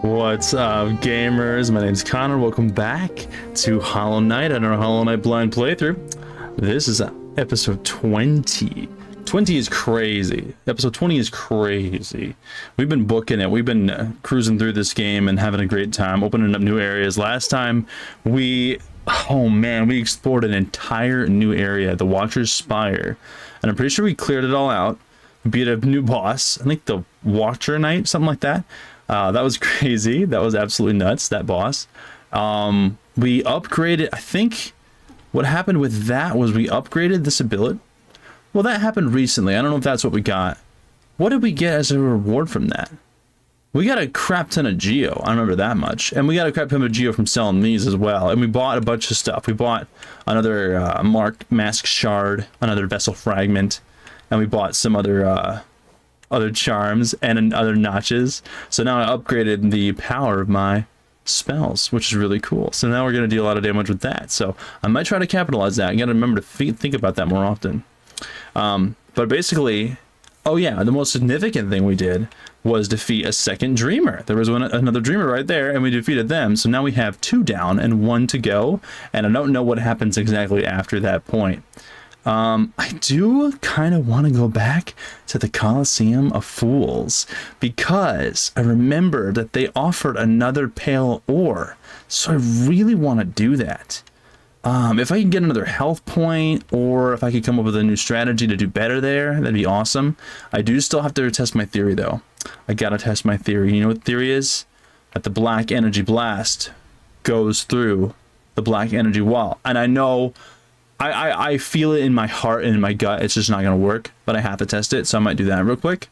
What's up, gamers? My name's Connor. Welcome back to Hollow Knight and our Hollow Knight blind playthrough. This is episode 20. 20 is crazy. Episode 20 is crazy. We've been booking it. We've been cruising through this game and having a great time, opening up new areas. Last time we explored an entire new area, the Watcher's Spire. And I'm pretty sure we cleared it all out. Beat a new boss. I think the Watcher Knight, something like that. That was crazy. That was absolutely nuts, that boss. We upgraded, I think what happened with that was we upgraded this ability. Well, that happened recently. I don't know if that's what we got. What did we get as a reward from that? We got a crap ton of Geo. I remember that much. And we got a crap ton of Geo from selling these as well. And we bought a bunch of stuff. We bought another Mask Shard, another Vessel Fragment, and we bought some other charms and other notches. So now I upgraded the power of my spells, which is really cool. So now we're going to do a lot of damage with that. So I might try to capitalize that. You got to remember to think about that more often. But basically, oh yeah, the most significant thing we did was defeat a second Dreamer. There was another Dreamer right there, and we defeated them. So now we have 2 down and 1 to go. And I don't know what happens exactly after that point. I do kind of want to go back to the Colosseum of Fools because I remember that they offered another pale ore, so I really want to do that. If I can get another health point, or if I could come up with a new strategy to do better there, that'd be awesome. I do still have to test my theory though. I gotta test my theory. You know what the theory is? That the black energy blast goes through the black energy wall, and I know I feel it in my heart and in my gut it's just not going to work, but I have to test it, so I might do that real quick.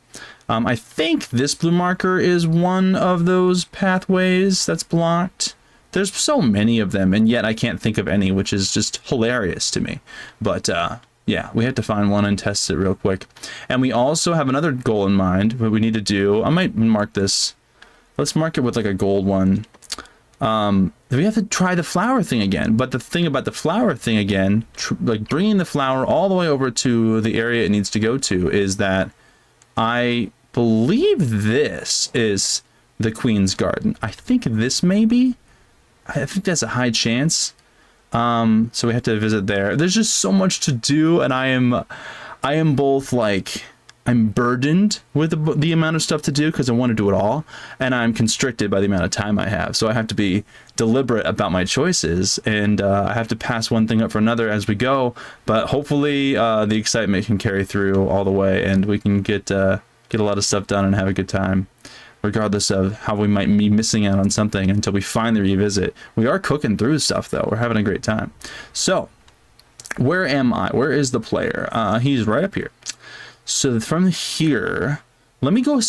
I think this blue marker is one of those pathways that's blocked. There's so many of them, and yet I can't think of any, which is just hilarious to me. But yeah, we have to find one and test it real quick. And we also have another goal in mind, what we need to do. I might mark this. Let's mark it with like a gold one. We have to try the flower thing again, but the thing about the flower thing again, like bringing the flower all the way over to the area it needs to go to, is that I believe this is the Queen's Garden. I think this may be. I think that's a high chance. So we have to visit there. There's just so much to do, and I am both like, I'm burdened with the amount of stuff to do because I want to do it all, and I'm constricted by the amount of time I have. So I have to be deliberate about my choices, and I have to pass one thing up for another as we go. But hopefully the excitement can carry through all the way, and we can get a lot of stuff done and have a good time, regardless of how we might be missing out on something until we finally revisit. We are cooking through stuff though. We're having a great time. So where am I? Where is the player? He's right up here. So from here, let me go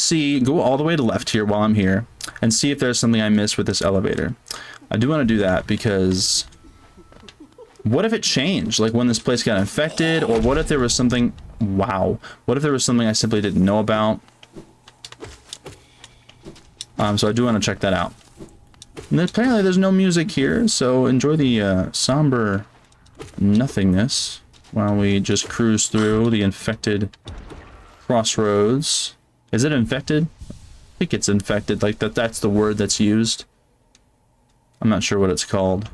all the way to left here while I'm here and see if there's something I missed with this elevator. I do want to do that because what if it changed? Like when this place got infected, or what if there was something, wow. What if there was something I simply didn't know about? So I do want to check that out. And apparently there's no music here, so enjoy the somber nothingness while we just cruise through the infected crossroads. Is it infected? I think it's infected, like that's the word that's used. I'm not sure what it's called.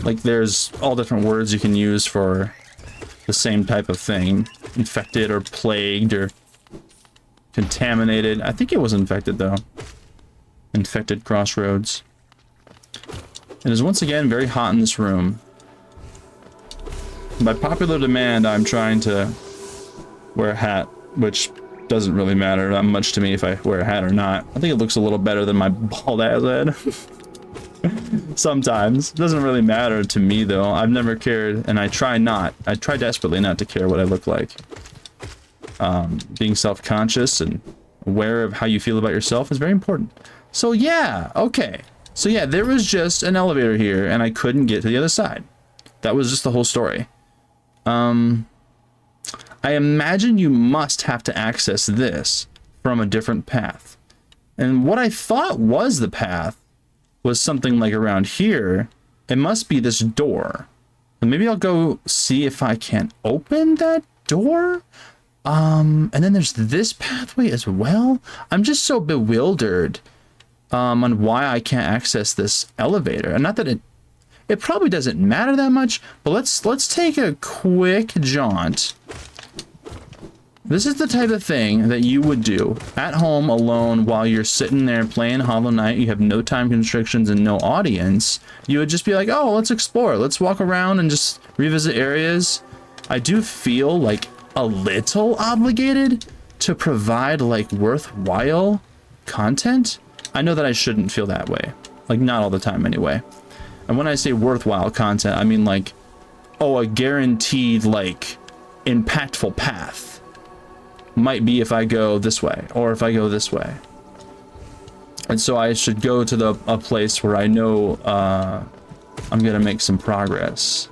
Like there's all different words you can use for the same type of thing. Infected or plagued or contaminated. I think it was infected though. Infected crossroads. It is once again very hot in this room. By popular demand, I'm trying to wear a hat, which doesn't really matter that much to me if I wear a hat or not. I think it looks a little better than my bald ass head. Sometimes. It doesn't really matter to me though. I've never cared, and I try desperately not to care what I look like. Being self-conscious and aware of how you feel about yourself is very important. So yeah, okay. So yeah, there was just an elevator here and I couldn't get to the other side. That was just the whole story. I imagine you must have to access this from a different path. And what I thought was the path was something like around here. It must be this door. And maybe I'll go see if I can open that door. And then there's this pathway as well. I'm just so bewildered on why I can't access this elevator. And not that it probably doesn't matter that much, but let's take a quick jaunt. This is the type of thing that you would do at home alone while you're sitting there playing Hollow Knight. You have no time constrictions and no audience. You would just be like, oh, let's explore. Let's walk around and just revisit areas. I do feel like a little obligated to provide like worthwhile content. I know that I shouldn't feel that way. Like not all the time anyway. And when I say worthwhile content, I mean like, oh, a guaranteed like impactful path. Might be if I go this way or if I go this way. And so I should go to a place where I know I'm gonna make some progress.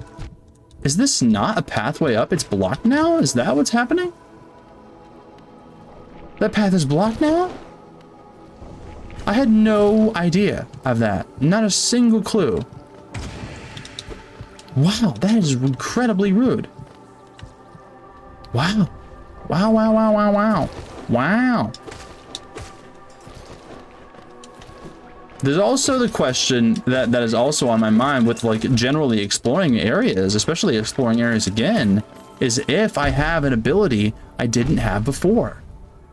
Is this not a pathway up? It's blocked now? Is that what's happening? That path is blocked now? I had no idea of that. Not a single clue. Wow, that is incredibly rude. Wow. Wow, wow, wow, wow, wow. Wow. There's also the question that is also on my mind with like generally exploring areas, especially exploring areas again, is if I have an ability I didn't have before.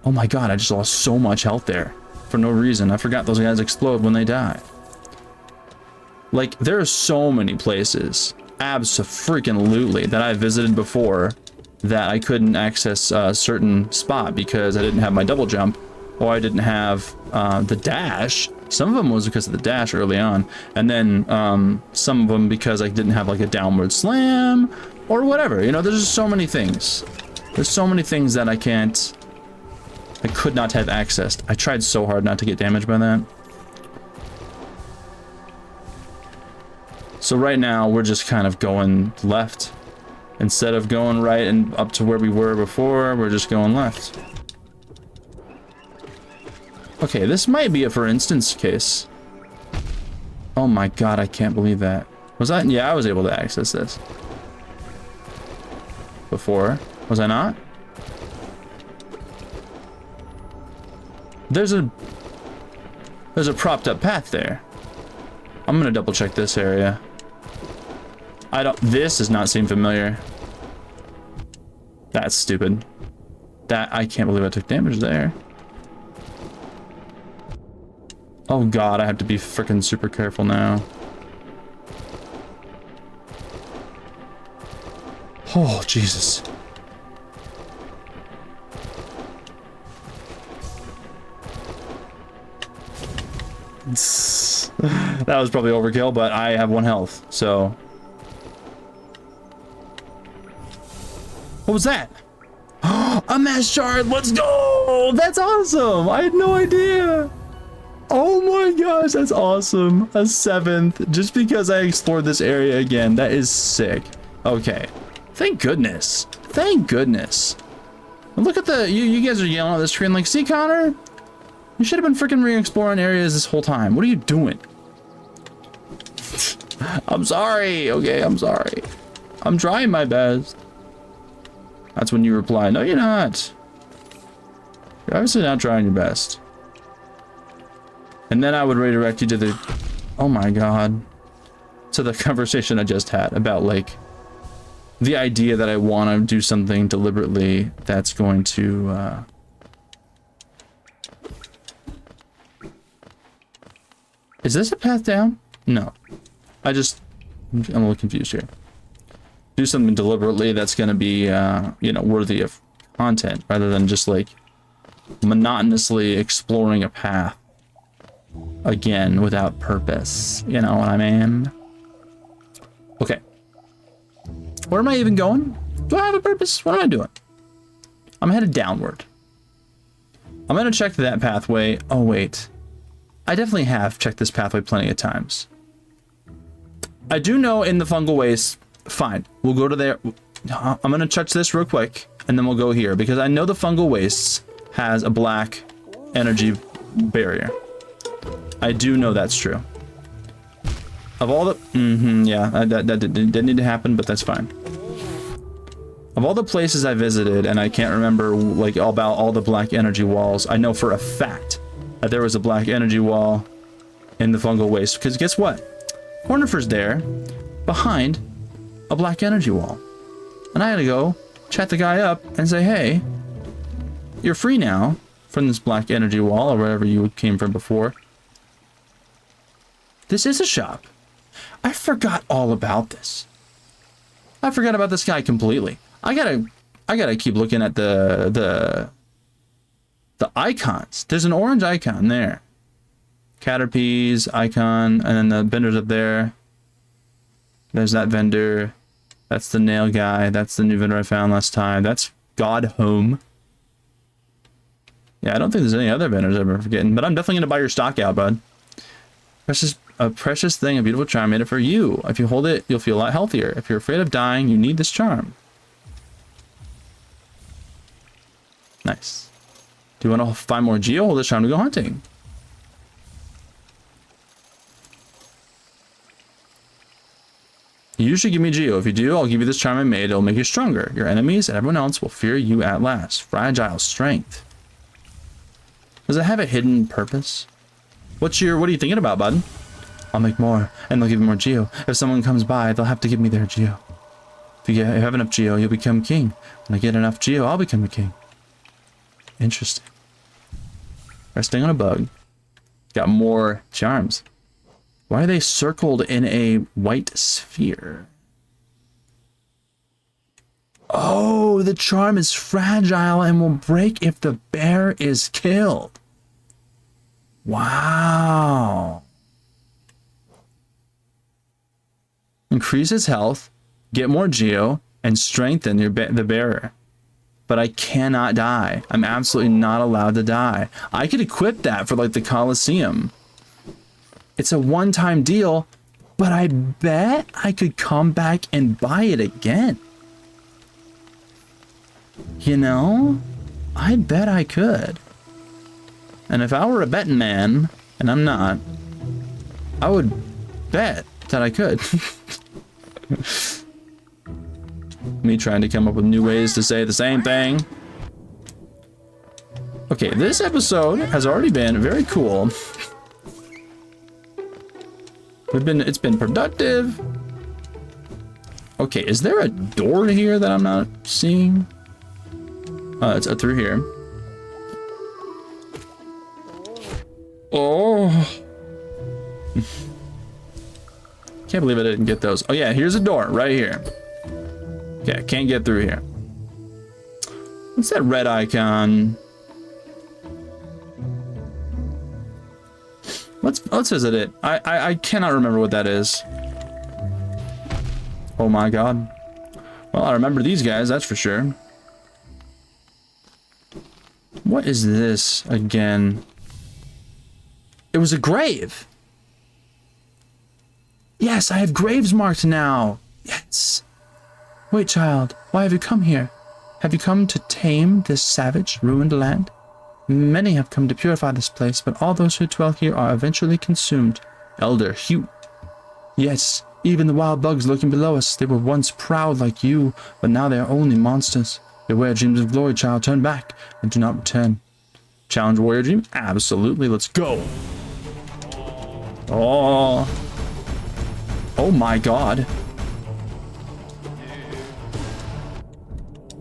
Oh my god, I just lost so much health there for no reason. I forgot those guys explode when they die. Like, there are so many places, abso-freaking-lutely, that I visited before that I couldn't access a certain spot because I didn't have my double jump or I didn't have the dash. Some of them was because of the dash early on, and then some of them because I didn't have like a downward slam or whatever. You know, there's just so many things. There's so many things that I could not have accessed. I tried so hard not to get damaged by that. So right now we're just kind of going left. Instead of going right and up to where we were before, we're just going left. Okay, this might be a for instance case. Oh my god, I can't believe that. Was I? Yeah, I was able to access this before. Was I not? There's a propped up path there. I'm gonna double check this area. This does not seem familiar. That's stupid. I can't believe I took damage there. Oh god, I have to be freaking super careful now. Oh, Jesus. That was probably overkill, but I have 1 health, so... What was that? A mass shard! Let's go! That's awesome! I had no idea! Oh my gosh, that's awesome. A 7th, just because I explored this area again. That is sick. Okay. Thank goodness. Thank goodness. Look at the... You guys are yelling at the screen like, see, Connor? You should have been freaking re-exploring areas this whole time. What are you doing? I'm sorry. Okay, I'm sorry. I'm trying my best. That's when you reply, no, you're not. You're obviously not trying your best. And then I would redirect you to the... Oh my god. To the conversation I just had about, like, the idea that I want to do something deliberately that's going to... Is this a path down? No. I'm a little confused here. Do something deliberately that's going to be, you know, worthy of content rather than just like monotonously exploring a path again without purpose. You know what I mean? Okay. Where am I even going? Do I have a purpose? What am I doing? I'm headed downward. I'm going to check that pathway. Oh, wait. I definitely have checked this pathway plenty of times. I do know in the fungal waste. Fine, we'll go to there. I'm gonna touch this real quick and then we'll go here because I know the fungal wastes has a black energy barrier. I do know that's true. Of all the yeah, that didn't need to happen, but that's fine. Of all the places I visited, and I can't remember like about all the black energy walls, I know for a fact that there was a black energy wall in the fungal waste. Because guess what? Cornifer's there behind a black energy wall. And I had to go chat the guy up and say, hey, you're free now from this black energy wall or wherever you came from before. This is a shop. I forgot all about this. I forgot about this guy completely. I gotta keep looking at the icons. There's an orange icon there. Caterpies icon, and then the vendors up there. There's that vendor. That's the nail guy. That's the new vendor I found last time. That's God Home. Yeah, I don't think there's any other vendors I'm forgetting, but I'm definitely gonna buy your stock out, bud. A precious thing, a beautiful charm made it for you. If you hold it, you'll feel a lot healthier. If you're afraid of dying, you need this charm. Nice. Do you want to find more Geo? Hold this charm to go hunting. You should give me Geo. If you do, I'll give you this charm I made. It'll make you stronger. Your enemies and everyone else will fear you at last. Fragile strength. Does it have a hidden purpose? What are you thinking about, bud? I'll make more, and they'll give you more Geo. If someone comes by, they'll have to give me their Geo. If you have enough Geo, you'll become king. When I get enough Geo, I'll become a king. Interesting. Resting on a bug. Got more charms. Why are they circled in a white sphere? Oh, the charm is fragile and will break if the bear is killed. Wow. Increases health, get more Geo, and strengthen the bearer. But I cannot die. I'm absolutely not allowed to die. I could equip that for like the Colosseum. It's a one-time deal, but I bet I could come back and buy it again. You know? I bet I could. And if I were a betting man, and I'm not, I would bet that I could. Me trying to come up with new ways to say the same thing. Okay, this episode has already been very cool. It's been productive. Okay, is there a door here that I'm not seeing? It's through here. Oh. Can't believe I didn't get those. Oh yeah, here's a door right here. Okay, can't get through here. What's that red icon? Let's visit it. I cannot remember what that is. Oh my god. Well, I remember these guys, that's for sure. What is this again? It was a grave. Yes, I have graves marked now. Yes. Wait, child, why have you come here? Have you come to tame this savage, ruined land? Many have come to purify this place, but all those who dwell here are eventually consumed. Elder Hugh. Yes, even the wild bugs lurking below us. They were once proud like you, but now they are only monsters. Beware dreams of glory, child. Turn back and do not return. Challenge warrior dream? Absolutely. Let's go. Oh. Oh my god.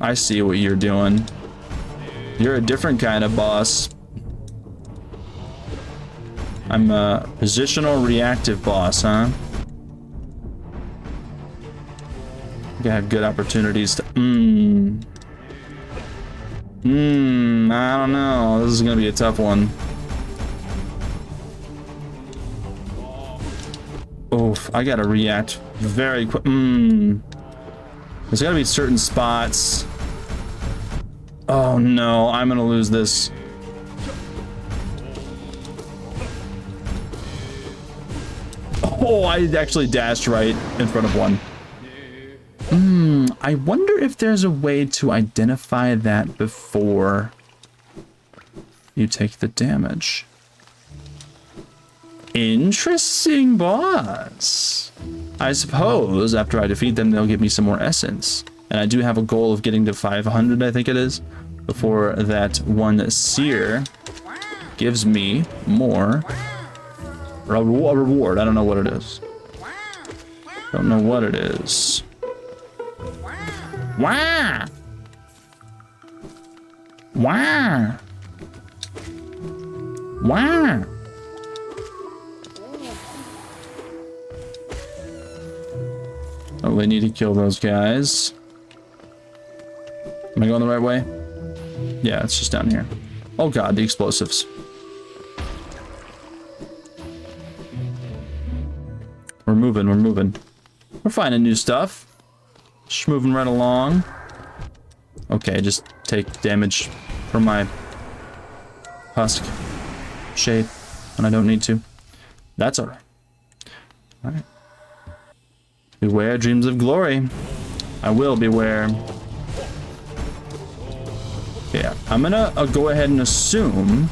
I see what you're doing. You're a different kind of boss. I'm a positional reactive boss, huh? I have good opportunities to... I don't know. This is gonna be a tough one. Oof, I gotta react very quick. There's gotta be certain spots. Oh no, I'm gonna lose this. Oh, I actually dashed right in front of one. I wonder if there's a way to identify that before you take the damage. Interesting boss. I suppose after I defeat them, they'll give me some more essence. And I do have a goal of getting to 500, I think it is, before that one seer gives me more Or a reward. I don't know what it is. Don't know what it is. Wah! Wah! Wah! Oh, we need to kill those guys. Am I going the right way? Yeah, it's just down here. Oh god, the explosives. We're moving, we're moving. We're finding new stuff. Just moving right along. Okay, just take damage from my husk shade when I don't need to. That's alright. Alright. Beware dreams of glory. I will beware. Yeah, I'm gonna go ahead and assume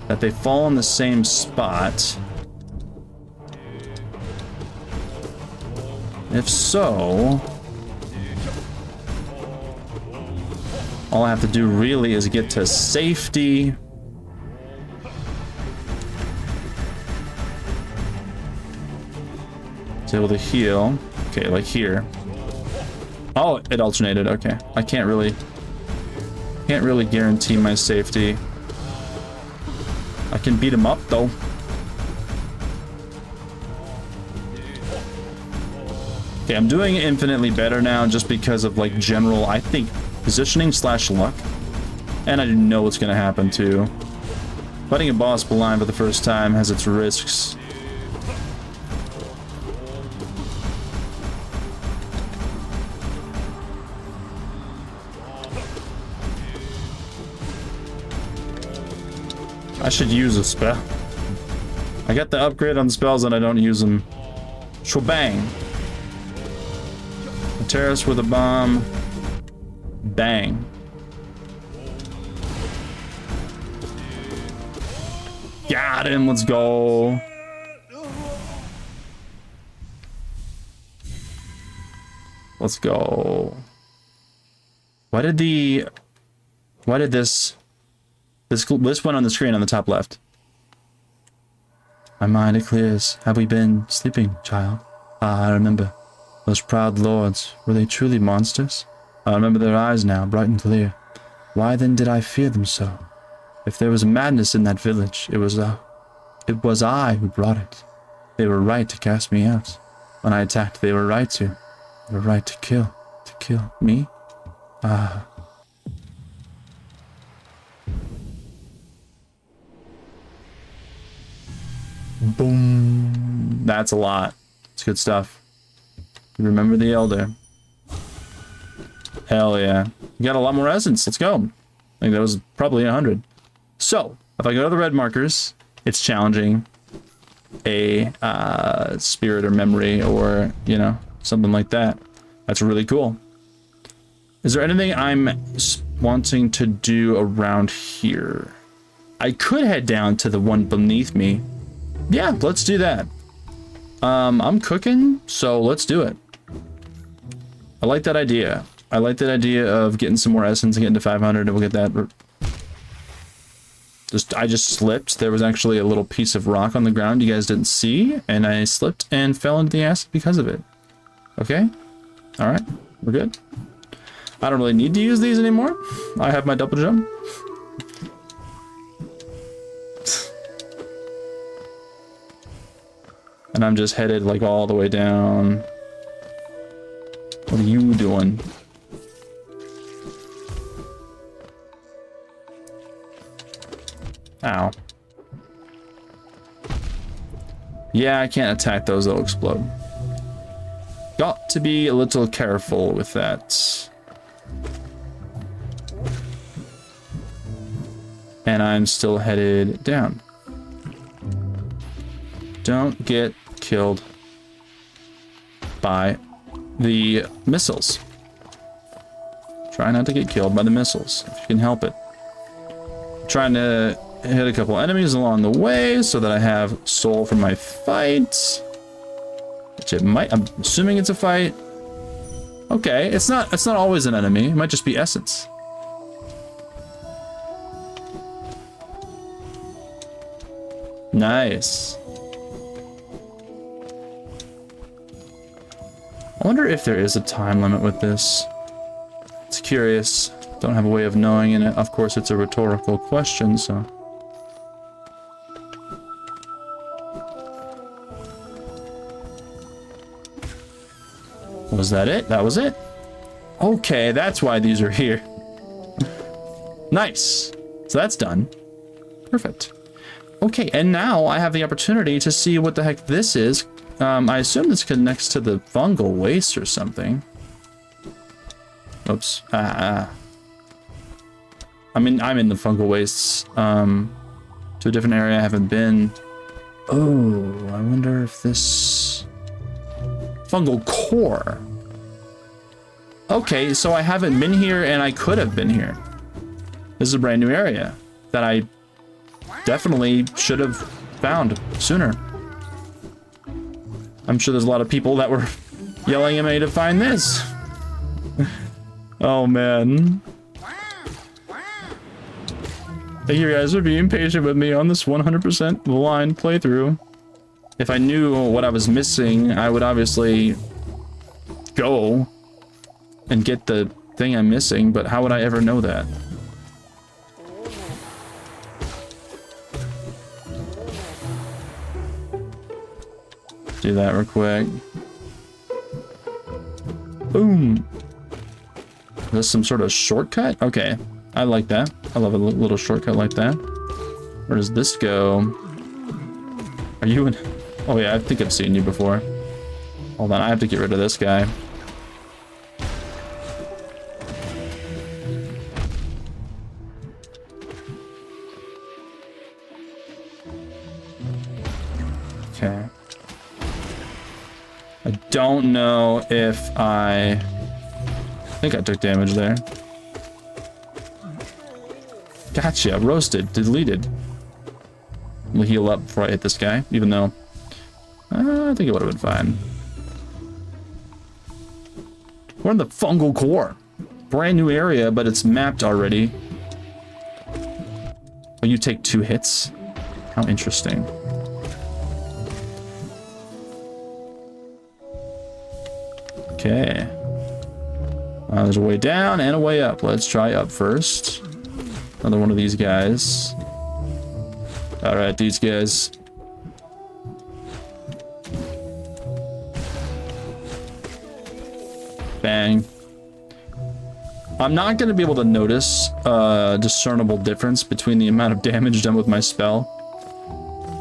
that they fall in the same spot. If so, all I have to do really is get to safety. It's able to heal. Okay, like here. Oh, it alternated. Okay, I can't really guarantee my safety. I can beat him up though. Okay, I'm doing infinitely better now just because of like general, I think, positioning / luck. And I know what's gonna happen too. Fighting a boss blind for the first time has its risks. I should use a spell. I got the upgrade on spells and I don't use them. Shwabang. A terrorist with a bomb. Bang. Got him, let's go. Let's go. Why did this went on the screen on the top left? My mind, it clears. Have we been sleeping, child? Ah, I remember. Those proud lords, were they truly monsters? I remember their eyes now, bright and clear. Why then did I fear them so? If there was madness in that village, it was I who brought it. They were right to cast me out. When I attacked, they were right to. They were right to kill. To kill me? Ah. Boom. That's a lot. It's good stuff. Remember the Elder. Hell yeah. You got a lot more essence. Let's go. I think that was probably 100. So, if I go to the red markers, it's challenging a spirit or memory or, you know, something like that. That's really cool. Is there anything I'm wanting to do around here? I could head down to the one beneath me. Yeah, let's do that. I'm cooking, so let's do it. I like that idea. I like that idea of getting some more essence and getting to 500, and we'll get that. I just slipped. There was actually a little piece of rock on the ground you guys didn't see, and I slipped and fell into the acid because of it. Okay? Alright, we're good. I don't really need to use these anymore. I have my double jump. And I'm just headed like all the way down. What are you doing? Ow. Yeah, I can't attack those, they'll explode. Got to be a little careful with that. And I'm still headed down. Don't get killed by the missiles. Try not to get killed by the missiles, if you can help it. I'm trying to hit a couple enemies along the way so that I have soul for my fight. Which it might, I'm assuming it's a fight. Okay, it's not always an enemy, it might just be essence. Nice. I wonder if there is a time limit with this. It's curious. Don't have a way of knowing, and of course it's a rhetorical question, so... Was that it? That was it? Okay, that's why these are here. Nice. So that's done. Perfect. Okay, and now I have the opportunity to see what the heck this is. I assume this connects to the fungal waste or something. Oops. I mean, I'm in the fungal wastes. To a different area I haven't been. Oh, I wonder if this... Fungal core. Okay, so I haven't been here and I could have been here. This is a brand new area that I definitely should have found sooner. I'm sure there's a lot of people that were yelling at me to find this. Oh man. Thank you guys for being patient with me on this 100% blind playthrough. If I knew what I was missing, I would obviously go and get the thing I'm missing, but how would I ever know that? Do that real quick. Boom. Is this some sort of shortcut? Okay, I like that. I love a little shortcut like that. Where does this go? Are you in? Oh yeah, I think I've seen you before. Hold on, I have to get rid of this guy. Okay. I don't know if I think I took damage there. Gotcha, roasted, deleted. We'll heal up before I hit this guy, even though I think it would have been fine. We're in the fungal core. Brand new area, but it's mapped already. Oh, you take 2 hits? How interesting. Okay. There's a way down and a way up. Let's try up first. Another one of these guys. Alright, these guys. Bang. I'm not going to be able to notice a discernible difference between the amount of damage done with my spell.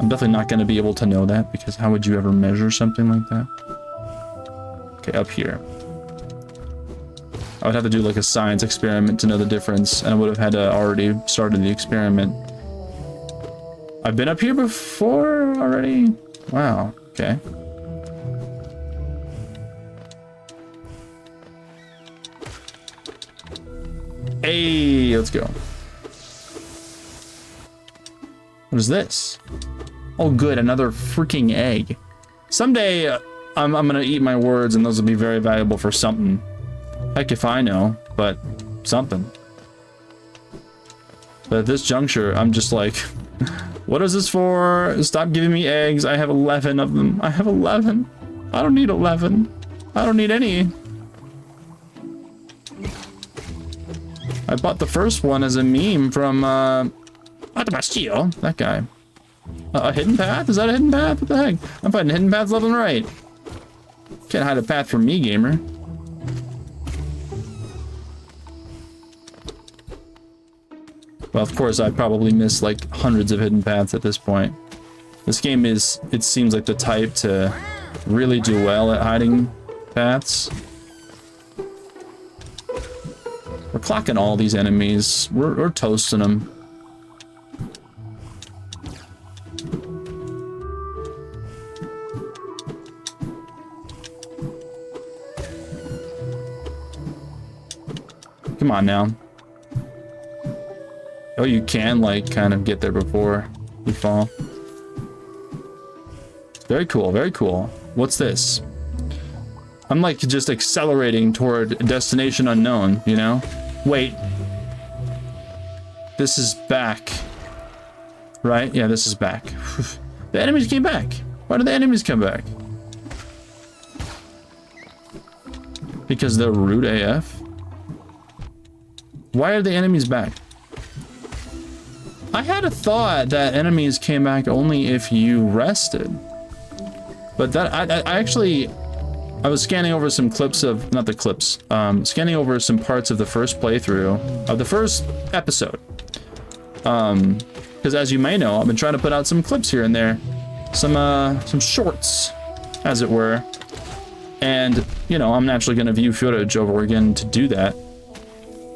I'm definitely not going to be able to know that, because how would you ever measure something like that? Okay, up here. I would have to do like a science experiment to know the difference, and I would have had to already started the experiment. I've been up here before already? Wow, okay. Hey, let's go. What is this? Oh good, another freaking egg. Someday I'm gonna eat my words and those will be very valuable for something. Heck if I know, but something. But at this juncture, I'm just like, what is this for? Stop giving me eggs. I have 11 of them. I have 11. I don't need 11. I don't need any. I bought the first one as a meme from, Atabastillo. That guy. A hidden path? Is that a hidden path? What the heck? I'm finding hidden paths left and right. Can't hide a path from me, gamer. Well, of course, I probably missed like hundreds of hidden paths at this point. This game is, it seems like the type to really do well at hiding paths. We're clocking all these enemies. We're toasting them. Come on now. Oh, you can, like, kind of get there before you fall. Very cool, very cool. What's this? I'm, like, just accelerating toward destination unknown, you know? Wait. This is back. Right? Yeah, this is back. The enemies came back. Why did the enemies come back? Because they're rude AF? Why are the enemies back? I had a thought that enemies came back only if you rested. But that, I was scanning over some clips of, not the clips, scanning over some parts of the first playthrough, of the first episode. Because as you may know, I've been trying to put out some clips here and there. Some shorts, as it were. And, you know, I'm naturally going to view footage over again to do that.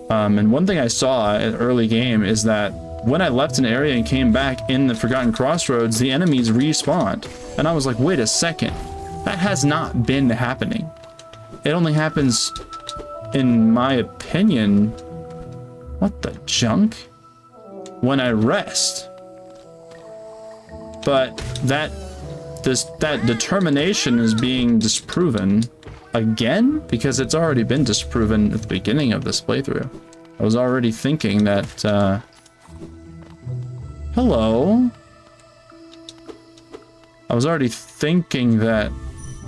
And one thing I saw in early game is that when I left an area and came back in the Forgotten Crossroads, the enemies respawned. And I was like, wait a second. That has not been happening. It only happens, in my opinion, what the junk? When I rest. But that determination is being disproven again, because it's already been disproven at the beginning of this playthrough. I was already thinking that, hello? I was already thinking that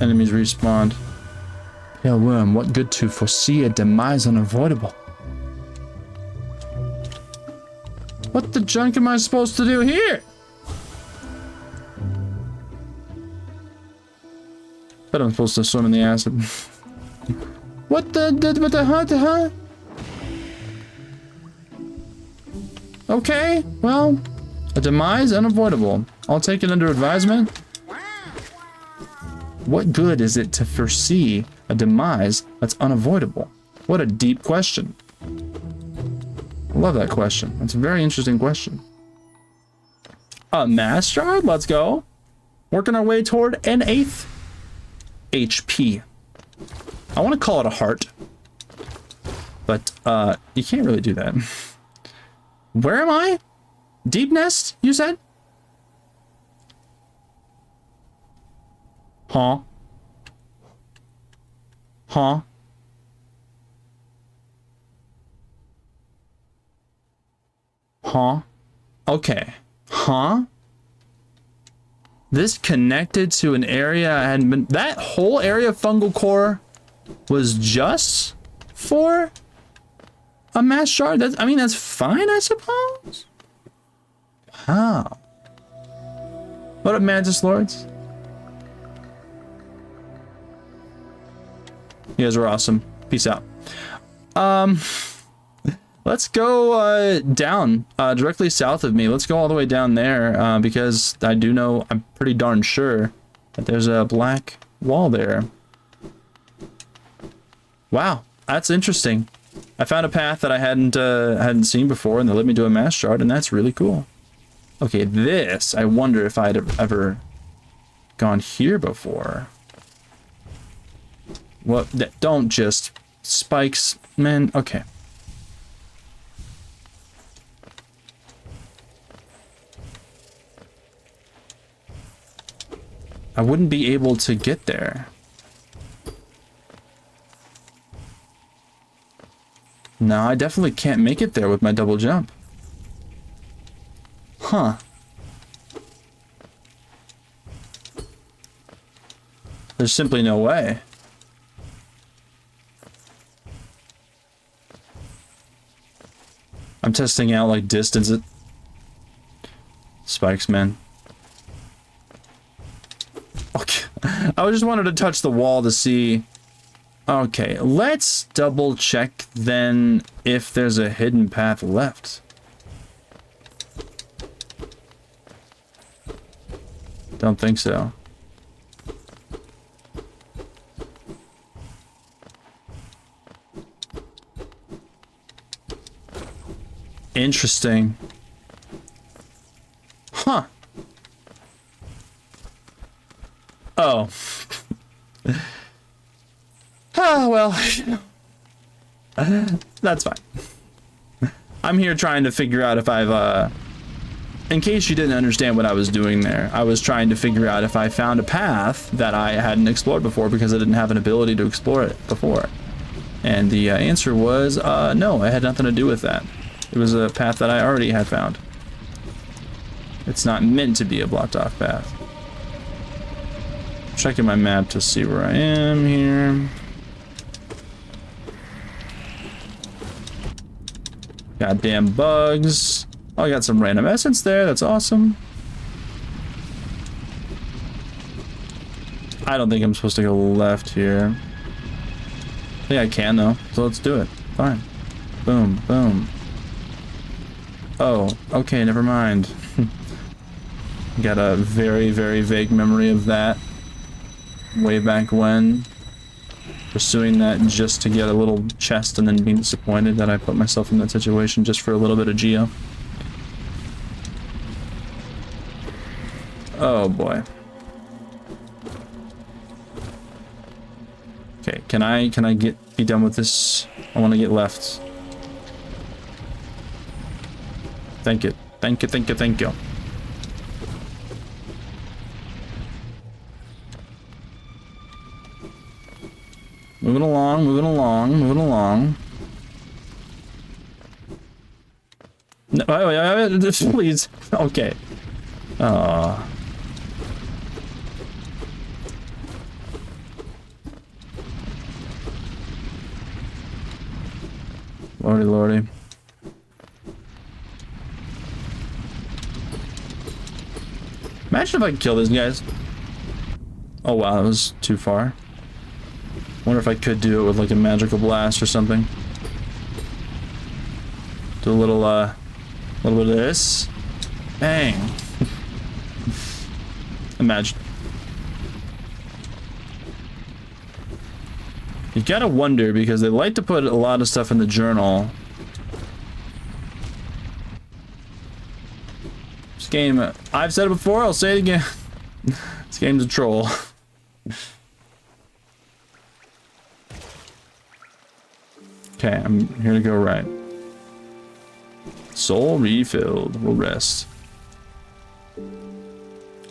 enemies respawned. Pale worm, what good to foresee a demise unavoidable? What the junk am I supposed to do here? Bet I'm supposed to swim in the acid. What the, Okay, well, a demise unavoidable. I'll take it under advisement. What good is it to foresee a demise that's unavoidable? What a deep question. I love that question. That's a very interesting question. A mass shard, let's go. Working our way toward an 8th HP. I want to call it a heart, but you can't really do that. Where am I? Deep Nest, you said? Huh? Huh? Huh? Okay. Huh? This connected to an area I hadn't been... That whole area of fungal core was just for a mass shard? That's, I mean, that's fine, I suppose? Wow. What up, Mantis Lords? You guys are awesome. Peace out. Let's go down, directly south of me. Let's go all the way down there, because I do know, I'm pretty darn sure that there's a black wall there. Wow, that's interesting. I found a path that I hadn't seen before, and they led me to a mass shard, and that's really cool. Okay, this, I wonder if I'd ever gone here before. What? Don't just spikes, man. Okay. I wouldn't be able to get there. No, I definitely can't make it there with my double jump. Huh. There's simply no way. I'm testing out like distance. Spikes, man. Okay. I just wanted to touch the wall to see. Okay, let's double check then if there's a hidden path left. Don't think so. Interesting. Huh. Oh. Oh, well, that's fine. I'm here trying to figure out if I've, in case you didn't understand what I was doing there, I was trying to figure out if I found a path that I hadn't explored before because I didn't have an ability to explore it before. And the answer was, no, it had nothing to do with that. It was a path that I already had found. It's not meant to be a blocked off path. Checking my map to see where I am here. Goddamn bugs. Oh, I got some random essence there. That's awesome. I don't think I'm supposed to go left here. I think I can though, so let's do it. Fine. Boom, boom. Oh, okay, never mind. Got a very, very vague memory of that. Way back when. Pursuing that just to get a little chest and then being disappointed that I put myself in that situation just for a little bit of geo. Oh boy. Okay, can I be done with this? I want to get left. Thank you. Thank you, thank you, thank you. Moving along, moving along, moving along. No, wait, please. Okay. Lordy, lordy. Imagine if I could kill these guys. Oh wow, that was too far. Wonder if I could do it with like a magical blast or something. Do a little bit of this. Bang. Imagine. You gotta wonder because they like to put a lot of stuff in the journal. This game, I've said it before, I'll say it again. This game's a troll. Okay, I'm here to go right. Soul refilled. We'll rest.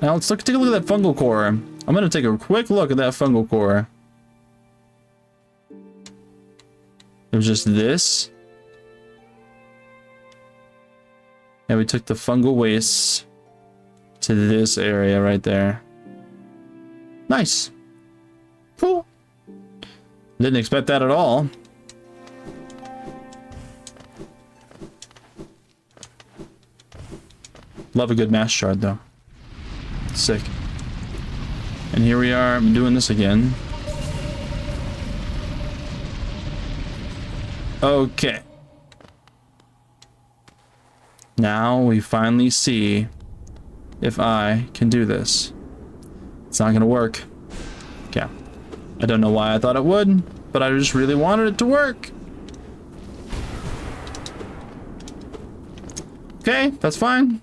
Now let's take a look at that fungal core. I'm gonna take a quick look at that fungal core. It was just this. And we took the fungal wastes to this area right there. Nice. Cool. Didn't expect that at all. Love a good mass shard though. Sick. And here we are doing this again. Okay. Now we finally see if I can do this. It's not gonna work. Yeah. I don't know why I thought it would, but I just really wanted it to work. Okay, that's fine.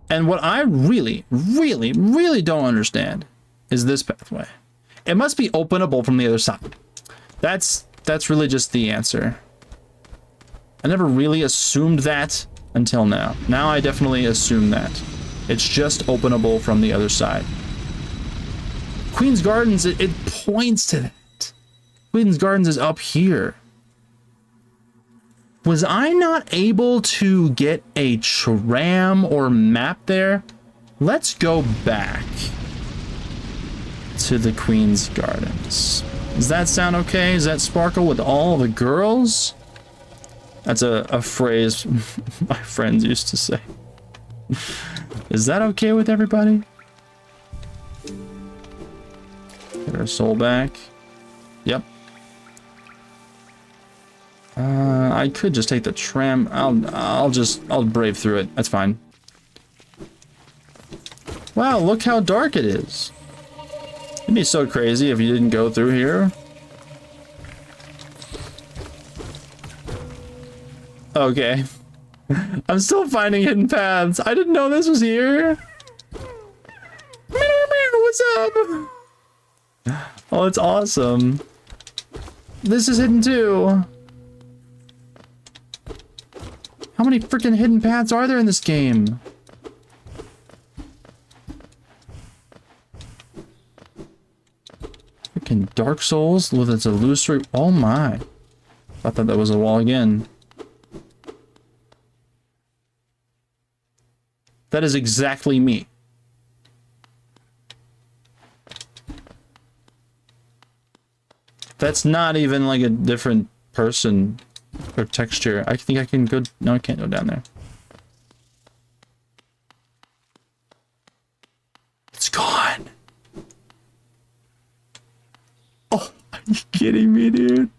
And what I really, really, really don't understand is this pathway. It must be openable from the other side. That's really just the answer. I never really assumed that until now. Now I definitely assume that. It's just openable from the other side. Queen's Gardens, it points to that. Queen's Gardens is up here. Was I not able to get a tram or map there? Let's go back to the Queen's Gardens. Does that sound okay? Does that sparkle with all the girls? That's a phrase my friends used to say. Is that okay with everybody? Get our soul back. Yep. I could just take the tram. I'll brave through it. That's fine. Wow, look how dark it is. It'd be so crazy if you didn't go through here. Okay. I'm still finding hidden paths. I didn't know this was here. What's up? Oh, it's awesome. This is hidden too. How many freaking hidden paths are there in this game? Freaking Dark Souls with its illusory. Oh my. I thought that was a wall again. That is exactly me. That's not even like a different person or texture. I think I can go... No, I can't go down there. It's gone. Oh, are you kidding me, dude?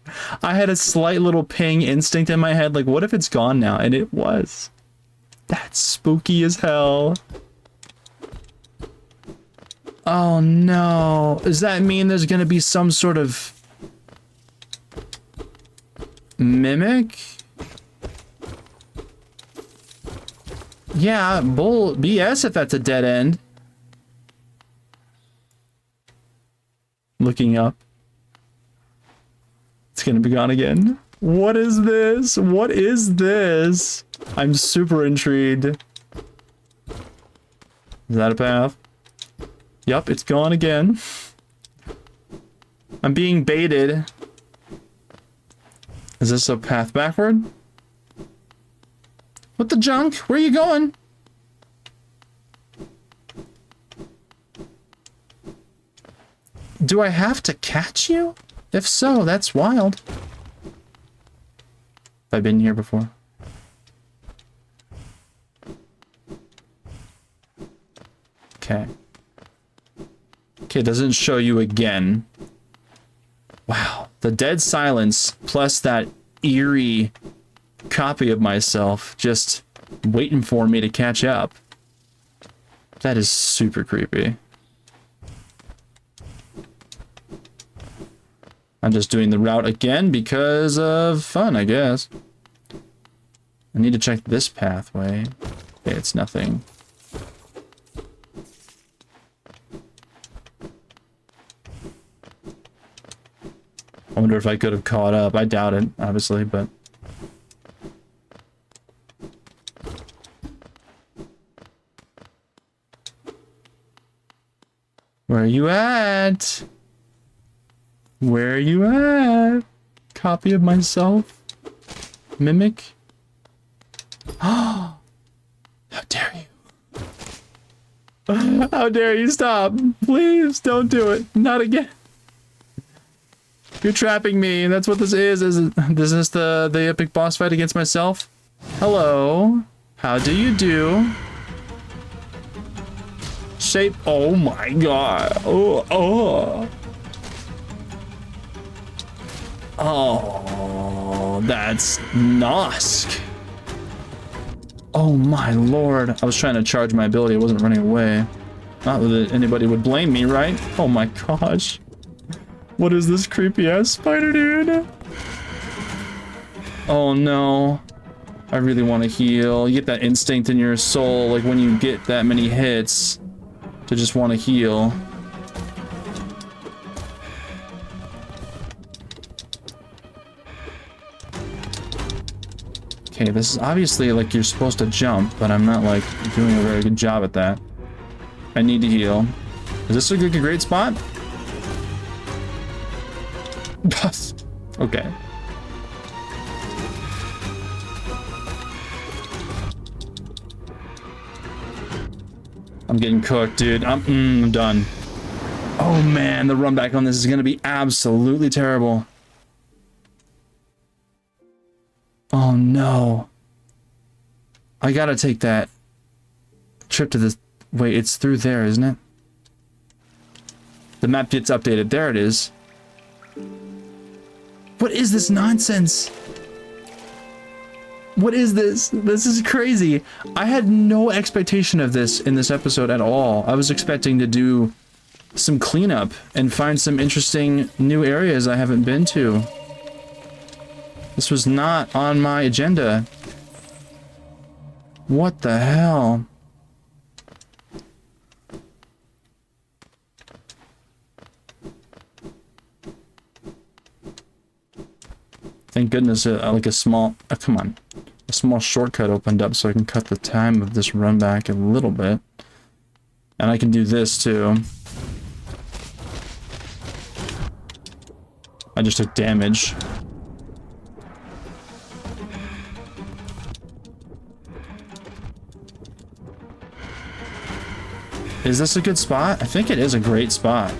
I had a slight little ping instinct in my head, like, what if it's gone now? And it was. That's spooky as hell. Oh no. Does that mean there's gonna be some sort of mimic? Yeah, bull BS if that's a dead end. Looking up. It's gonna be gone again. What is this? What is this? I'm super intrigued. Is that a path? Yup, it's gone again. I'm being baited. Is this a path backward? What the junk? Where are you going? Do I have to catch you? If so, that's wild. Have I been here before? Okay. Okay, it doesn't show you again. Wow. The dead silence plus that eerie copy of myself just waiting for me to catch up. That is super creepy. I'm just doing the route again because of fun, I guess. I need to check this pathway. Okay, it's nothing. I wonder if I could have caught up. I doubt it, obviously, but... Where are you at? Where are you at? Copy of myself? Mimic? Oh! How dare you? How dare you stop? Please don't do it. Not again. You're trapping me. That's what this is. Is this the epic boss fight against myself? Hello. How do you do? Shape. Oh my god. Oh, oh. Oh, that's Nosk. Oh my lord. I was trying to charge my ability. I wasn't running away. Not that anybody would blame me, right? Oh my gosh. What is this creepy ass spider, dude? Oh no. I really want to heal. You get that instinct in your soul, like when you get that many hits, to just want to heal. Okay, this is obviously like you're supposed to jump, but I'm not like doing a very good job at that. I need to heal. Is this a great spot? Okay. I'm getting cooked, dude. I'm done. Oh man, the run back on this is gonna be absolutely terrible. Oh no. I gotta take that trip to this. Wait, it's through there, isn't it? The map gets updated. There it is. What is this nonsense? What is this? This is crazy. I had no expectation of this in this episode at all. I was expecting to do some cleanup and find some interesting new areas I haven't been to. This was not on my agenda. What the hell? Thank goodness, like a small, come on, a small shortcut opened up so I can cut the time of this run back a little bit. And I can do this too. I just took damage. Is this a good spot? I think it is a great spot.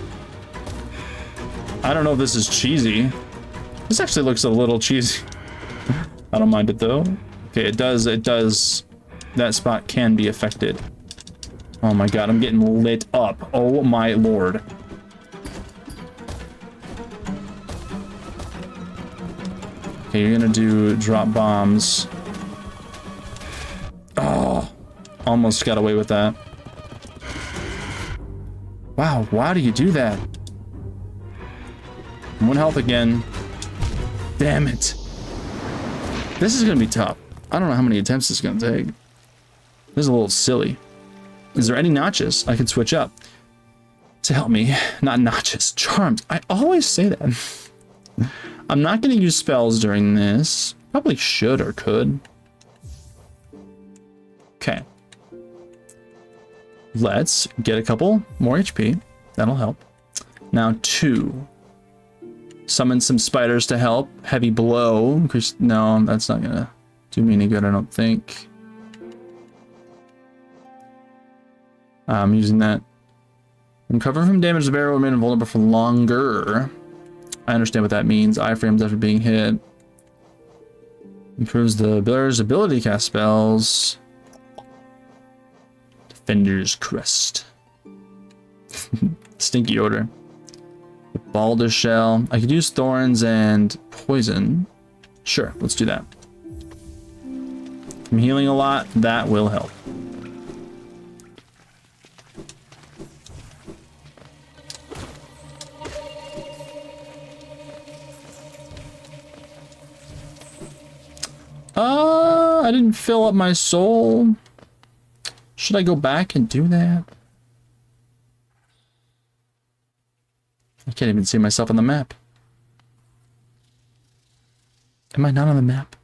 I I don't know if this is cheesy. This actually looks a little cheesy. I don't mind it though. Okay, it does, that spot can be affected. Oh my god, I'm getting lit up. Oh my lord. Okay, you're gonna do drop bombs. Oh, almost got away with that. Wow, why do you do that? 1 health again. Damn it. This is gonna be tough. I don't know how many attempts it's gonna take. This is a little silly. Is there any notches I can switch up to help me? Not notches, charms. I always say that. I'm not gonna use spells during this. Probably should or could. Okay. Let's get a couple more HP. That'll help. Now 2. Summon some spiders to help. Heavy blow. No, that's not gonna do me any good, I don't think. I'm using that. Recover from damage, the barrier will remain vulnerable for longer. I understand what that means. Iframes after being hit. Improves the bearer's ability to cast spells. Defender's Crest. Stinky odor. Balder Shell. I could use thorns and poison. Sure, let's do that. I'm healing a lot. That will help. I didn't fill up my soul. Should I go back and do that? I can't even see myself on the map. Am I not on the map?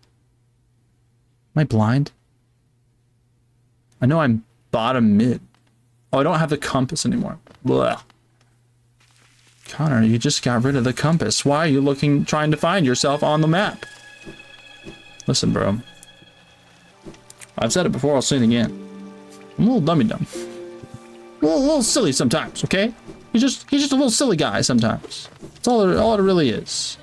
Am I blind? I know I'm bottom mid. Oh, I don't have the compass anymore. Blah. Connor, you just got rid of the compass. Why are you trying to find yourself on the map? Listen, bro. I've said it before, I'll say it again. I'm a little dummy-dumb. A little silly sometimes, okay? He's just a little silly guy sometimes. That's all it really is.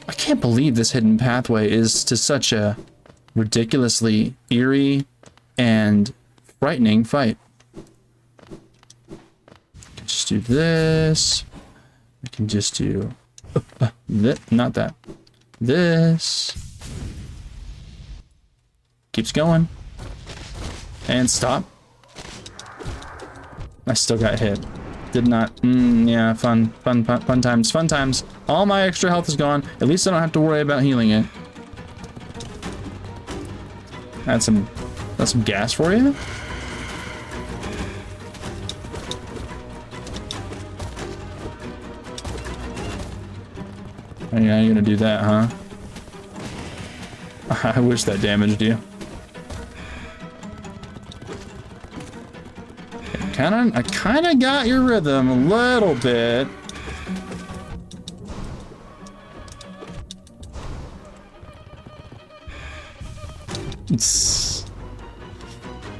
I can't believe this hidden pathway is to such a ridiculously eerie and frightening fight. I can just do this. I can just do this, not that. This. Keeps going. And stop. I still got hit. Did not. Yeah, fun times. All my extra health is gone. At least I don't have to worry about healing it. That's some gas for you. Oh, yeah, you're gonna do that, huh? I wish that damaged you. I kinda got your rhythm a little bit.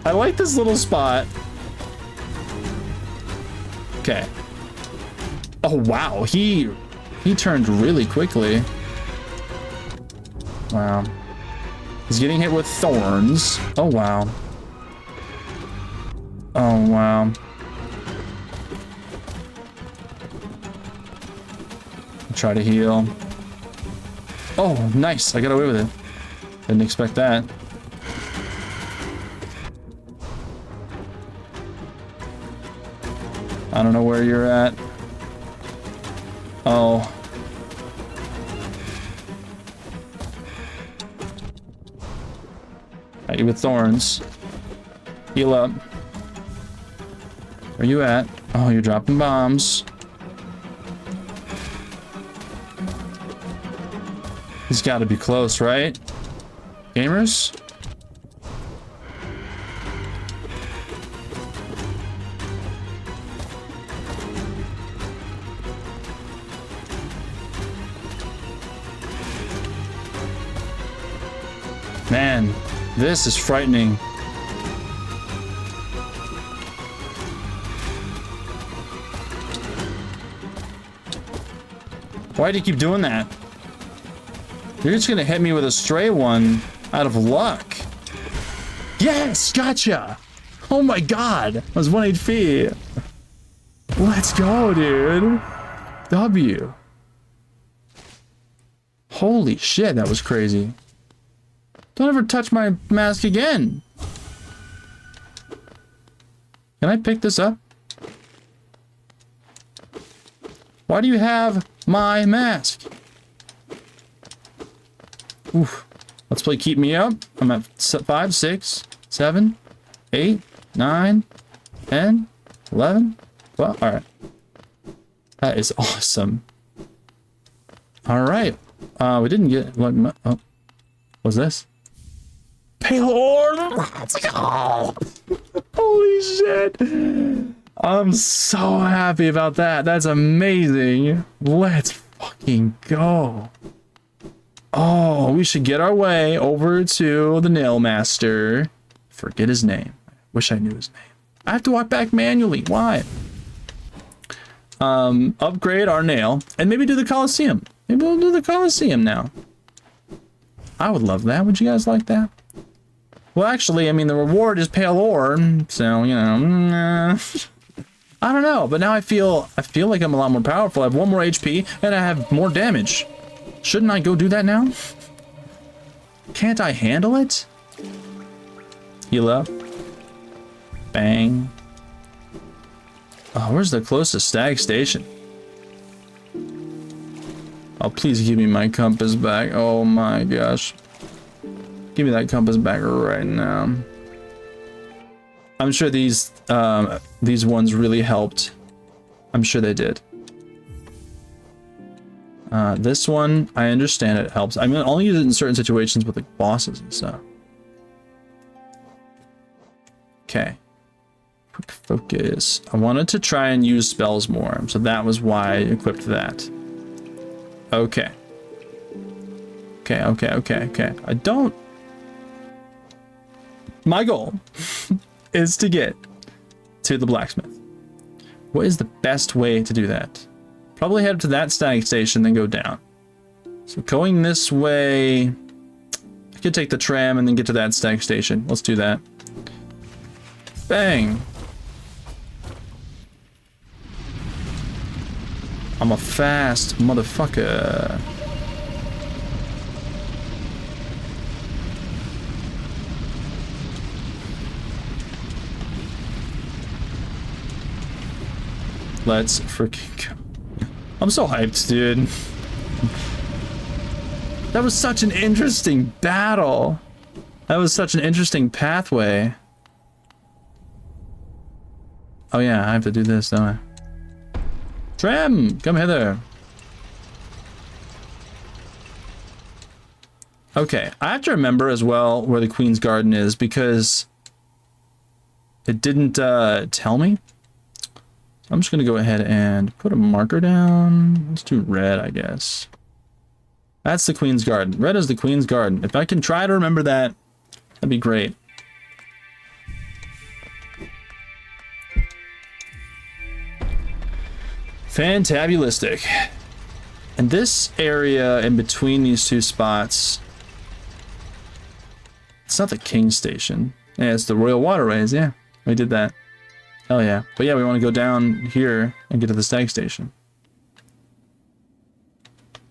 I like this little spot. Okay. Oh wow, he turned really quickly. Wow. He's getting hit with thorns. Oh wow. Oh wow. Try to heal. Oh, nice. I got away with it. Didn't expect that. I don't know where you're at. Oh. Got you with thorns. Heal up. Where you at? Oh, you're dropping bombs. He's got to be close, right? Gamers? Man, this is frightening. Why do you keep doing that? You're just gonna hit me with a stray one out of luck. Yes, gotcha. Oh my god, I was 1 HP. Let's go, dude. W. Holy shit, that was crazy. Don't ever touch my mask again. Can I pick this up? Why do you have my mask? Oof. Let's play keep me up. I'm at 5, 6, 7, 8, 9, 10, 11, 12. All right. That is awesome. All right. We didn't get what? Oh, what's this? Pale Orb. Let's go. Holy shit. I'm so happy about that. That's amazing. Let's fucking go. Oh, we should get our way over to the Nail Master. Forget his name. Wish I knew his name. I have to walk back manually. Why? Upgrade our nail and maybe do the Colosseum. Maybe we'll do the Colosseum now. I would love that. Would you guys like that? Well, actually, I mean, the reward is Pale Orb, so, you know, I don't know, but now I feel like I'm a lot more powerful. I have 1 more HP and I have more damage. Shouldn't I go do that now? Can't I handle it? Heal up. Bang. Oh, where's the closest stag station? Oh, please give me my compass back. Oh my gosh. Give me that compass back right now. I'm sure these ones really helped. I'm sure they did. This one, I understand it helps. I mean, I'll use it in certain situations with like bosses and stuff. Okay. Quick focus. I wanted to try and use spells more, so that was why I equipped that. Okay. Okay. I don't... My goal is to get to the blacksmith. What is the best way to do that? Probably head to that stag station, then go down. So going this way... I could take the tram and then get to that stag station. Let's do that. Bang! I'm a fast motherfucker. Let's freaking go. I'm so hyped, dude. That was such an interesting battle. That was such an interesting pathway. Oh yeah, I have to do this, don't I? Tram, come hither. Okay, I have to remember as well where the Queen's Garden is because it didn't tell me. I'm just gonna go ahead and put a marker down. Let's do red, I guess. That's the Queen's Garden. Red is the Queen's Garden. If I can try to remember that, that'd be great. Fantabulistic. And this area in between these two spots, it's not the King Station. Yeah, it's the Royal Waterways. Yeah, we did that. Hell yeah. But yeah, we want to go down here and get to the stag station.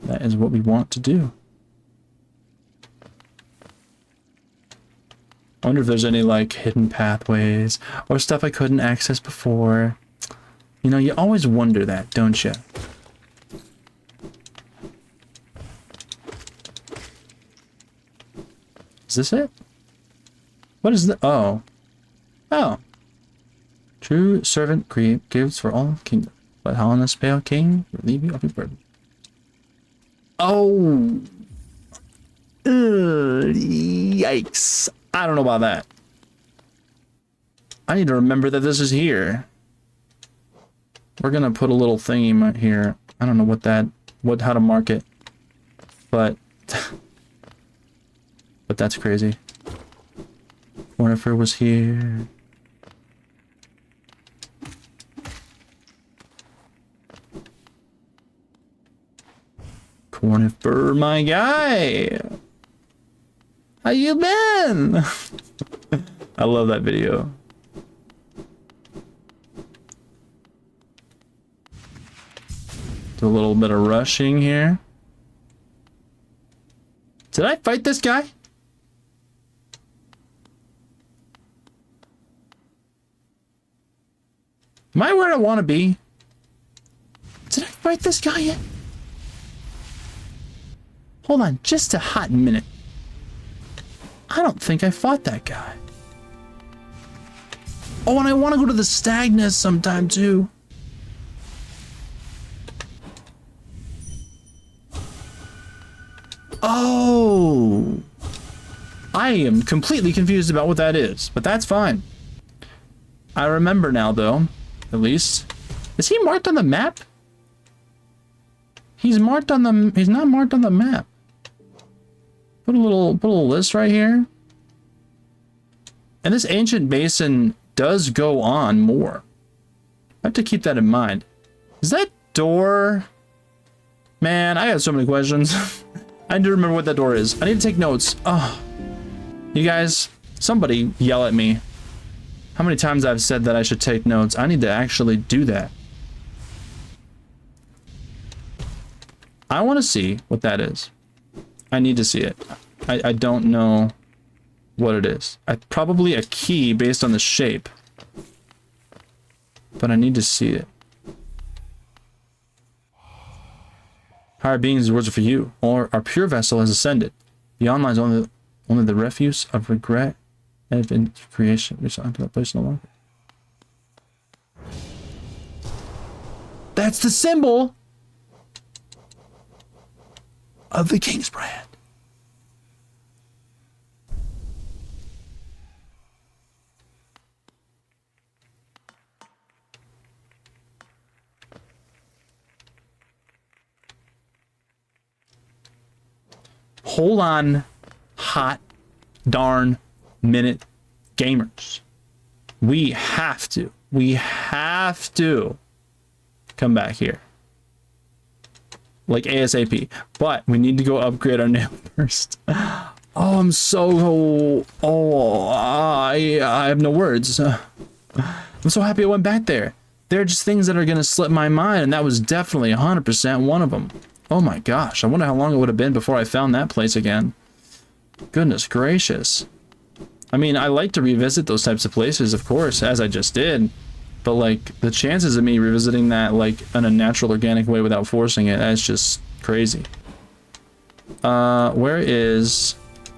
That is what we want to do. I wonder if there's any like hidden pathways or stuff I couldn't access before. You know, you always wonder that, don't you? Is this it? What is the... Oh. Oh. True servant gives for all kingdom. But Holland's pale king relieve you of your burden. Oh. Yikes. I don't know about that. I need to remember that this is here. We're gonna put a little thingy here. I don't know how to mark it, but that's crazy. Winifred was here. Jennifer, my guy. How you been? I love that video. Do a little bit of rushing here. Did I fight this guy? Am I where I want to be? Did I fight this guy yet? Hold on, just a hot minute. I don't think I fought that guy. Oh, and I want to go to the Stag Nest sometime too. Oh. I am completely confused about what that is, but that's fine. I remember now though, at least. Is he marked on the map? He's marked on the, he's not marked on the map. Put a little list right here. And this ancient basin does go on more. I have to keep that in mind. Is that door? Man, I got so many questions. I need to remember what that door is. I need to take notes. Oh, you guys, somebody yell at me. How many times I've said that I should take notes? I need to actually do that. I want to see what that is. I need to see it. I don't know what it is. Probably a key based on the shape. But I need to see it. Higher beings, these words are for you. Or our pure vessel has ascended. Beyond lies only the refuse of regret and in creation. Reach out to that place no longer. That's the symbol of the King's brand. Hold on, hot darn minute, gamers. We have to come back here. Like ASAP. But we need to go upgrade our nail first. Oh, I'm so... Oh, I have no words. I'm so happy I went back there. There are just things that are going to slip my mind, and that was definitely 100% one of them. Oh my gosh, I wonder how long it would have been before I found that place again. Goodness gracious. I mean, I like to revisit those types of places, of course, as I just did. But, like, the chances of me revisiting that, like, in a natural, organic way without forcing it, that's just crazy. Where is...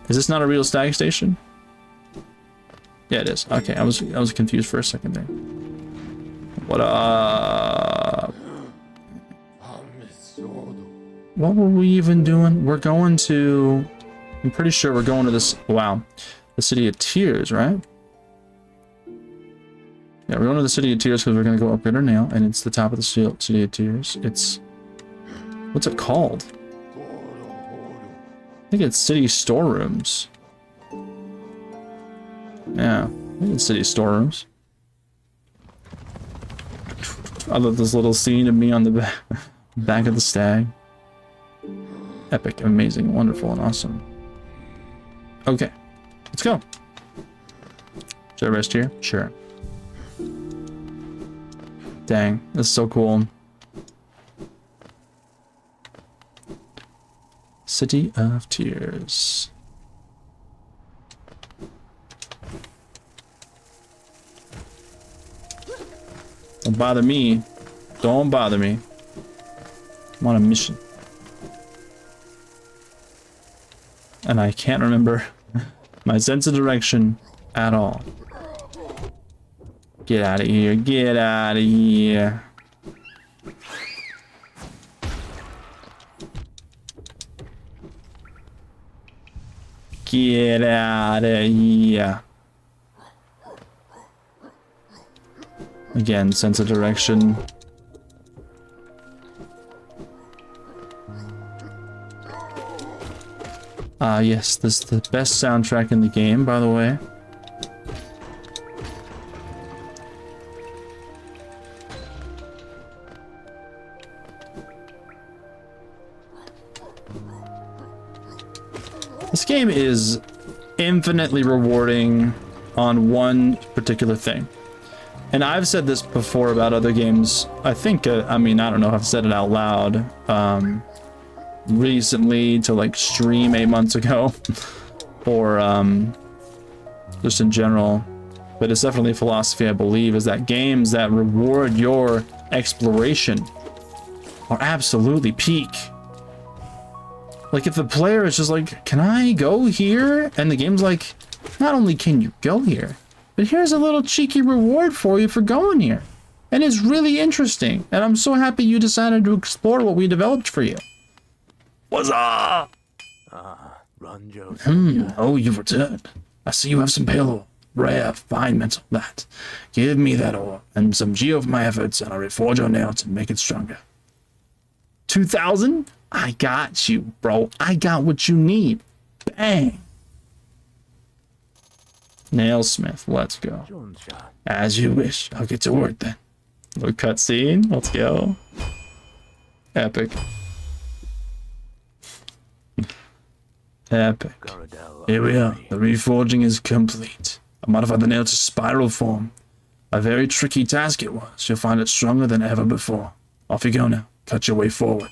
Is this not a real stag station? Yeah, it is. Okay, I was confused for a second there. What up? What were we even doing? We're going to... I'm pretty sure we're going to this... Wow. The City of Tears, right? Yeah, we're going to the City of Tears because we're going to go upgrade our nail. And it's the top of the City of Tears. It's... What's it called? I think it's City Storerooms. Yeah, I think it's City Storerooms. I love this little scene of me on the back of the stag. Epic, amazing, wonderful, and awesome. Okay, let's go. Should I rest here? Sure. Dang, this is so cool. City of Tears. Don't bother me. Don't bother me. I'm on a mission. And I can't remember my sense of direction at all. Get out of here. Get out of here. Get out of here. Again, sense of direction. Yes, this is the best soundtrack in the game, by the way. This game is infinitely rewarding on one particular thing. And I've said this before about other games. I think, I mean, I don't know if I've said it out loud recently to like stream 8 months ago or just in general. But it's definitely a philosophy I believe, is that games that reward your exploration are absolutely peak. Like if the player is just like, can I go here? And the game's like, not only can you go here, but here's a little cheeky reward for you for going here. And it's really interesting. And I'm so happy you decided to explore what we developed for you. What's up? Run, Joe. Oh, you've returned. I see you have some pale ore. Rare, fine metal, that. Give me that ore and some geo for my efforts, and I'll reforge your nails and make it stronger. 2,000? I got you, bro. I got what you need. Bang. Nailsmith, let's go. As you wish. I'll get to work then. Little cutscene. Let's go. Epic. Epic. Here we are. The reforging is complete. I modified the nail to spiral form. A very tricky task it was. You'll find it stronger than ever before. Off you go now. Cut your way forward.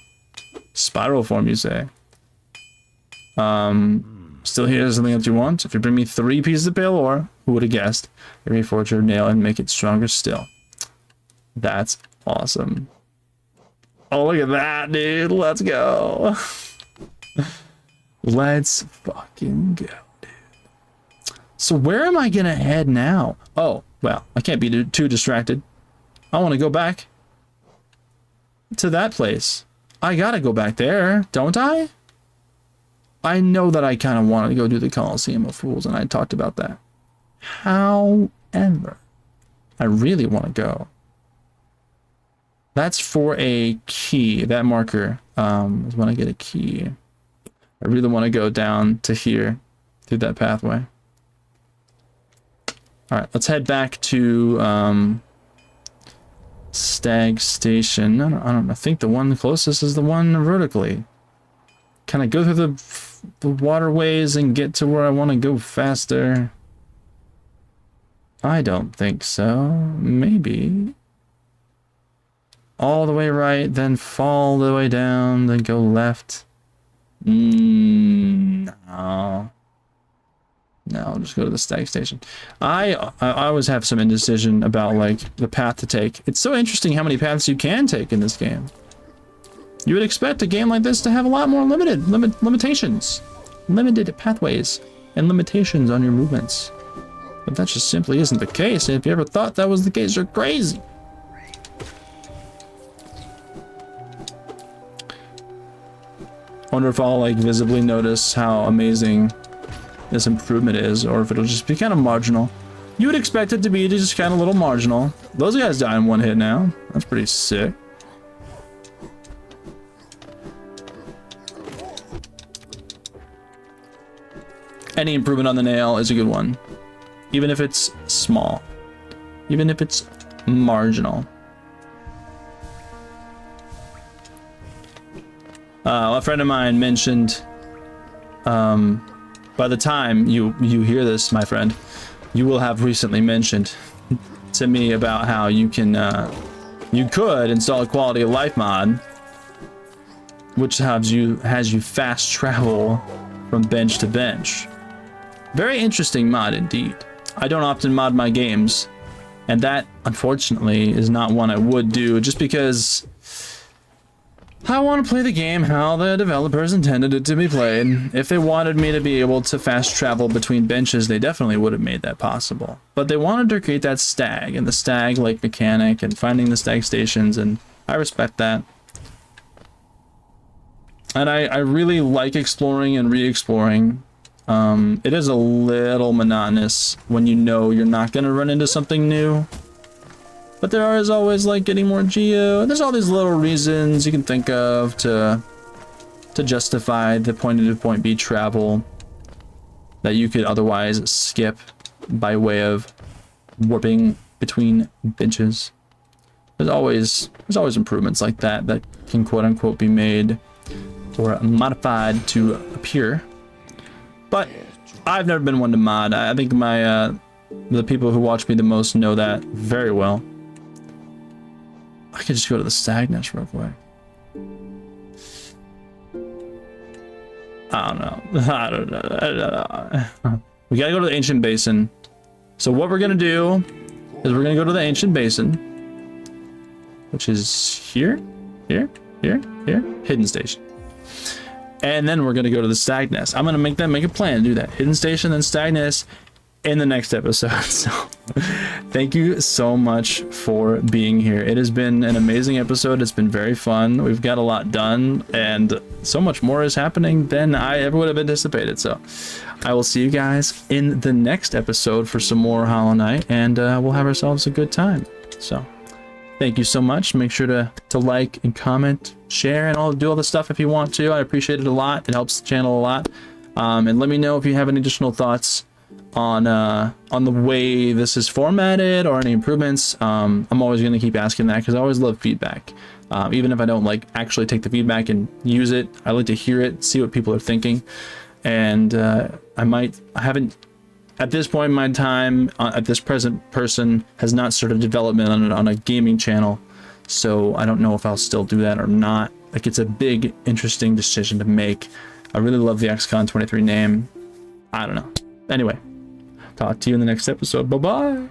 Spiral form, you say? Still here is something else you want. If you bring me 3 pieces of pale ore, who would have guessed? I reforge your nail and make it stronger still. That's awesome. Oh, look at that, dude. Let's go. Let's fucking go, dude. So where am I gonna head now? Oh, well, I can't be too distracted. I want to go back to that place. I gotta go back there, don't I? I know that I kind of wanted to go do the Coliseum of Fools, and I talked about that. However, I really want to go. That's for a key. That marker is when I get a key. I really want to go down to here through that pathway. All right, let's head back to Stag Station. I don't know. I think the one closest is the one vertically. Can I go through the waterways and get to where I want to go faster? I don't think so. Maybe. All the way right, then fall the way down, then go left. No. No, I'll just go to the Stag Station. I always have some indecision about like the path to take. It's so interesting how many paths you can take in this game. You would expect a game like this to have a lot more limitations. Limited pathways and limitations on your movements. But that just simply isn't the case. And if you ever thought that was the case, you're crazy. Wonder if I'll like visibly notice how amazing this improvement is, or if it'll just be kind of marginal. You would expect it to be just kind of a little marginal. Those guys die in one hit now. That's pretty sick. Any improvement on the nail is a good one, even if it's small, even if it's marginal. A friend of mine mentioned, by the time you hear this, my friend, you will have recently mentioned to me about how you can, you could install a quality of life mod, which has you fast travel from bench to bench. Very interesting mod indeed. I don't often mod my games, and that unfortunately is not one I would do, just because I want to play the game how the developers intended it to be played. If they wanted me to be able to fast travel between benches, they definitely would have made that possible. But they wanted to create that stag and the stag like mechanic and finding the stag stations, and I respect that. And I really like exploring and re-exploring. It is a little monotonous when you know you're not going to run into something new. But there is always like getting more geo. There's all these little reasons you can think of to justify the point A to point B travel that you could otherwise skip by way of warping between benches. There's always improvements like that that can quote unquote be made or modified to appear. But I've never been one to mod. I think my the people who watch me the most know that very well. I could just go to the stag nest real quick. I don't know. We gotta go to the ancient basin. So what we're gonna do is we're gonna go to the ancient basin, which is here, hidden station. And then we're gonna go to the stag nest. I'm gonna make a plan to do that. Hidden station, then stag nest in the next episode. So thank you so much for being here. It has been an amazing episode. It's been very fun. We've got a lot done, and so much more is happening than I ever would have anticipated. So I will see you guys in the next episode for some more Hollow Knight, and we'll have ourselves a good time. So thank you so much. Make sure to like and comment, share, and do all the stuff if you want to. I appreciate it a lot. It helps the channel a lot. And let me know if you have any additional thoughts on the way this is formatted or any improvements. I'm always going to keep asking that because I always love feedback. Even if I don't like actually take the feedback and use it, I like to hear it, see what people are thinking. And I haven't at this point in my time at this present person has not started development on a gaming channel, so I don't know if I'll still do that or not. Like, it's a big interesting decision to make. I really love the XCon 23 name. I don't know. Anyway, talk to you in the next episode. Bye bye.